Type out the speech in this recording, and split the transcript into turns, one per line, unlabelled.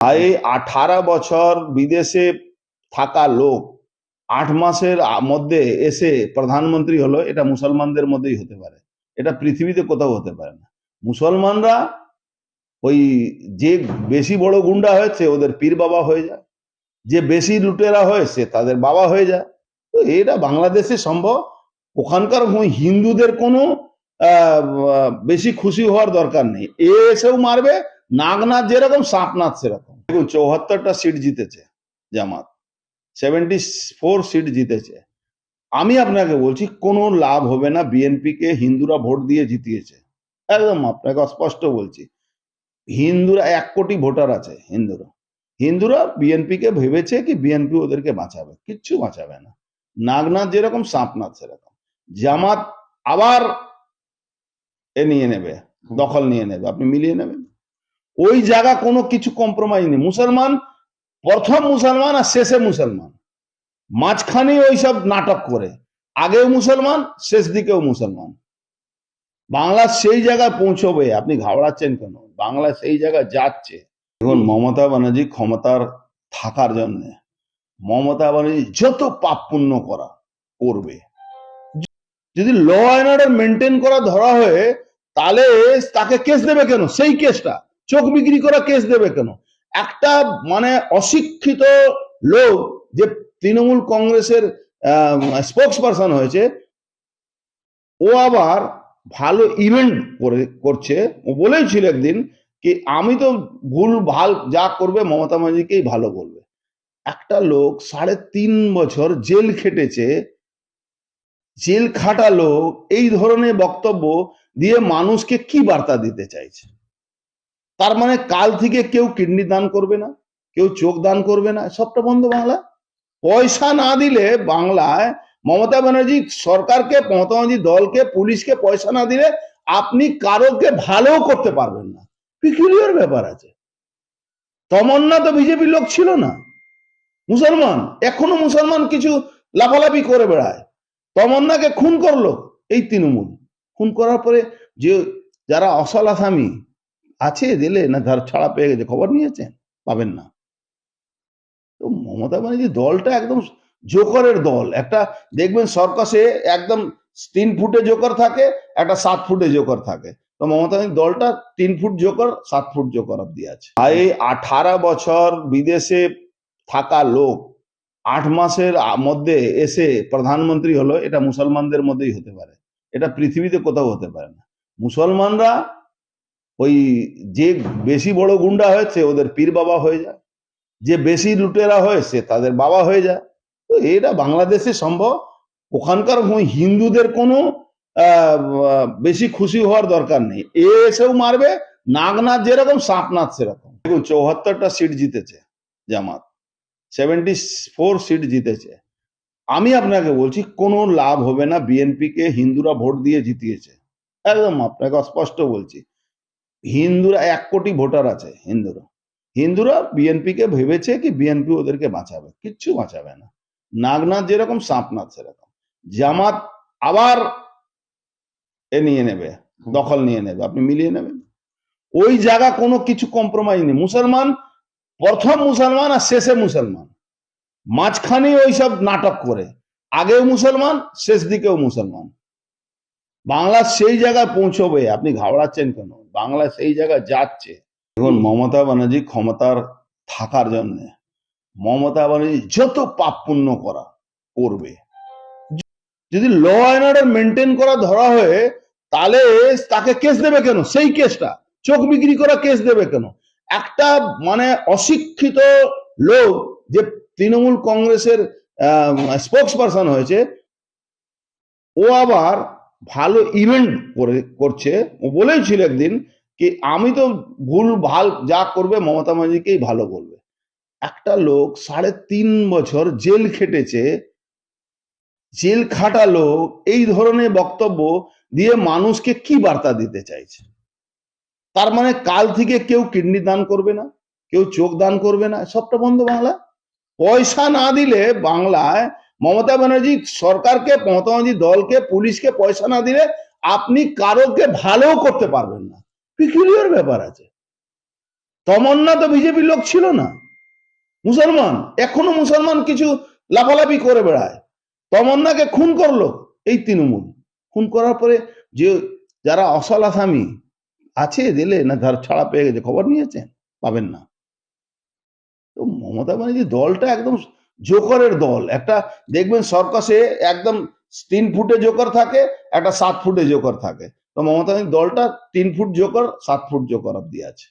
এই 18 বছর বিদেশে থাকা লোক 8 মাসের মধ্যে এসে প্রধানমন্ত্রী হলো, এটা মুসলমানদের মধ্যেই হতে পারে, এটা পৃথিবীতে কোথাও হতে পারে না। মুসলমানরা ওই যে বেশি বড় গুন্ডা হয়েছে ওদের পীর বাবা হয়ে যায়, যে বেশি লুটেরা হয়েছে তাদের বাবা হয়ে যায়। তো এটা বাংলাদেশে সম্ভব। ওখানকার হিন্দুদের কোনো বেশি খুশি হওয়ার দরকার নেই, এসেও মারবে। নাগনাথ যেরকম, সাপনাথ সেরকম। দেখুন 74টা সিট জিতেছে জামাত, 74 সিট জিতেছে। আমি আপনাকে বলছি কোনো লাভ হবে না। বিএনপি কে হিন্দুরা ভোট দিয়ে জিতিয়েছে, একদম আপনাকে স্পষ্ট বলছি। হিন্দুরা 1 কোটি ভোটার আছে। হিন্দুরা বিএনপি কে ভেবেছে কি বিএনপি ওদেরকে বাঁচাবে, কিচ্ছু বাঁচাবে না। নাগনাথ যেরকম, সাপনাথ সেরকম। জামাত আবার নিয়ে নেবে, দখল নিয়ে নেবে, আপনি মিলিয়ে নেবেন। ওই জায়গা কোনো কিছু কম্প্রোমাইজ নেই। মুসলমান প্রথম মুসলমান আর শেষে মুসলমান, মাঝখানে ওইসব নাটক করে, আগেও মুসলমান শেষ দিকেও মুসলমান। বাংলা সেই জায়গায় পৌঁছবে, আপনি ঘাবড়াচ্ছেন কেন? বাংলা সেই জায়গায় যাচ্ছে। এখন মমতা ব্যানার্জি ক্ষমতার থাকার জন্য মমতা ব্যানার্জি যত পাপ পুণ্য করা করবে। যদি ল অ্যান্ড অর্ডার মেনটেন করা ধরা হয়ে, তাহলে তাকে কেস দেবে কেন? সেই কেসটা চোখ বিক্রি করা কেস দেবে কেন? একটা অশিক্ষিত লোক যে তৃণমূল কংগ্রেসের স্পোক্স পারসন হয়েছে, ও আবার ভালো ইভেন্ট করছে। ও বলেছিল একদিন কি আমি তো ভুল ভাল যা করবে মমতা ব্যানার্জিকেই ভালো বলবে। একটা লোক 3.5 বছর জেল খেটেছে, জেল খাটালো, এই ধরনের বক্তব্য দিয়ে মানুষকে কি বার্তা দিতে চাইছে? তার মানে কাল থেকে কেউ কিডনি দান করবে না, কেউ চোখ দান করবে না, সবটা বন্ধ। বাংলা পয়সা না দিলে, বাংলায় মমতা ব্যানার্জি সরকারকে, মমতা ব্যানার্জি দলকে, পুলিশকে পয়সা না দিলে আপনি কারোকে ভালো করতে পারবেন না। পিকুলিয়ার ব্যাপার আছে। তমন্না তো বিজেপি লোক ছিল না, মুসলমান, এখনো মুসলমান কিছু লাফালাফি করে বেড়ায়। তমন্নাকে খুন করলো এই তৃণমূল। খুন করার পরে যে যারা অসল আসামি আছে দিলে না, ধর ছাড়া পেয়ে গেছে, খবর নিয়েছেন? পাবেন না। তো মমতা ব্যানার্জি দলটা একদম জোকারের দল। একটা দেখবেন সর্কাসে একদম 3 ফুটে জোকার থাকে, একটা 7 ফুটে জোকার থাকে। তো মমতা ব্যানার্জি দলটা 3 ফুট জোকার, 7 ফুট জোকার অব্দি আছে। এই 18 বছর বিদেশে থাকা লোক 8 মাসের মধ্যে এসে প্রধানমন্ত্রী হলো, এটা মুসলমানদের মধ্যেই হতে পারে, এটা পৃথিবীতে কোথাও হতে পারে না। মুসলমানরা ওই যে বেশি বড় গুন্ডা হয়েছে ওদের পীর বাবা হয়ে যায়, যে বেশি লুটেরা হয়েছে তাদের বাবা হয়ে যায়। তো এটা বাংলাদেশে সম্ভব। ওখানকার হিন্দুদের কোনো বেশি খুশি হওয়ার দরকার নেই, এসেও মারবে। নাগনাথ যেরকম, সাপনাথ সেরকম। দেখুন 74টা সিট জিতেছে জামাত, 74 সিট জিতেছে। আমি আপনাকে বলছি কোনো লাভ হবে না। বিএনপি কে হিন্দুরা ভোট দিয়ে জিতিয়েছে, একদম আপনাকে স্পষ্ট বলছি। হিন্দুরা 1 কোটি ভোটার আছে। হিন্দুরা বিএনপি কে ভেবেছে কি বিএনপি ওদেরকে বাঁচাবে, কিচ্ছু বাঁচাবে না। নাগনাথ যেরকম, সাপনাথ সেরকম। জামাত আবার নিয়ে নেবে, দখল নিয়ে নেবে, আপনি মিলিয়ে নেবেন। ওই জায়গা কোনো কিছু কম্প্রোমাইজ নেই। মুসলমান প্রথম মুসলমান আর শেষে মুসলমান, মাঝখানে ওইসব নাটক করে, আগেও মুসলমান শেষ দিকেও মুসলমান। বাংলা সেই জায়গায় পৌঁছবে, আপনি ঘাবড়াচ্ছেন কেন? বাংলা সেই জায়গায় যাচ্ছে। এখন মমতা ব্যানার্জি ক্ষমতার থাকার জন্য মমতা ব্যানার্জি যত পাপ পুণ্য করা করবে। যদি ল অ্যান্ড অর্ডার মেনটেন করা ধরা হয়ে, তাহলে তাকে কেস দেবে কেন? সেই কেসটা চোখ বিক্রি করা কেস দেবে কেন? একটা অশিক্ষিত লোক যে তৃণমূল কংগ্রেসের স্পোক্স পারসন হয়েছে, ও আবার ভালো ইভেন্ট করছে। ও বলেছিল একদিন কি আমি তো ভুল ভাল যা করবে মমতা ব্যানার্জিকেই ভালো বলবে। একটা লোক 3.5 বছর জেল খেটেছে, জেল খাটালো, এই ধরনের বক্তব্য দিয়ে মানুষকে কি বার্তা দিতে চাইছে? তার মানে কাল থেকে কেউ কিডনি দান করবে না, কেউ চোখ দান করবে না, সবটা বন্ধ। বাংলা পয়সা না দিলে, বাংলায় মমতা ব্যানার্জি সরকারকে, মমতা ব্যানার্জি দলকে, পুলিশকে পয়সা না দিলে আপনি কারোকে ভালো করতে পারবেন না। পিকুলিয়ার ব্যাপার আছে। তমন্না তো বিজেপির লোক ছিল না, মুসলমান, এখনো মুসলমান কিছু লাফালাফি করে বেড়ায়। তমন্নাকে খুন করলো এই তৃণমূল। খুন করার পরে যে যারা অসল আসামি আছে জেলে, না ধর ছাড়া পেয়ে গেছে, খবর নিয়েছেন? পাবেন না। তো মমতা ব্যানার্জি দলটা একদম জোকারের দল। একটা দেখবেন সর্কাসে একদম 3 ফুটে জোকার থাকে, একটা 7 ফুটে জোকার থাকে। তো মমতা ব্যানার্জি দলটা 3 ফুট জোকার, 7 ফুট জোকার অব্দি আছে।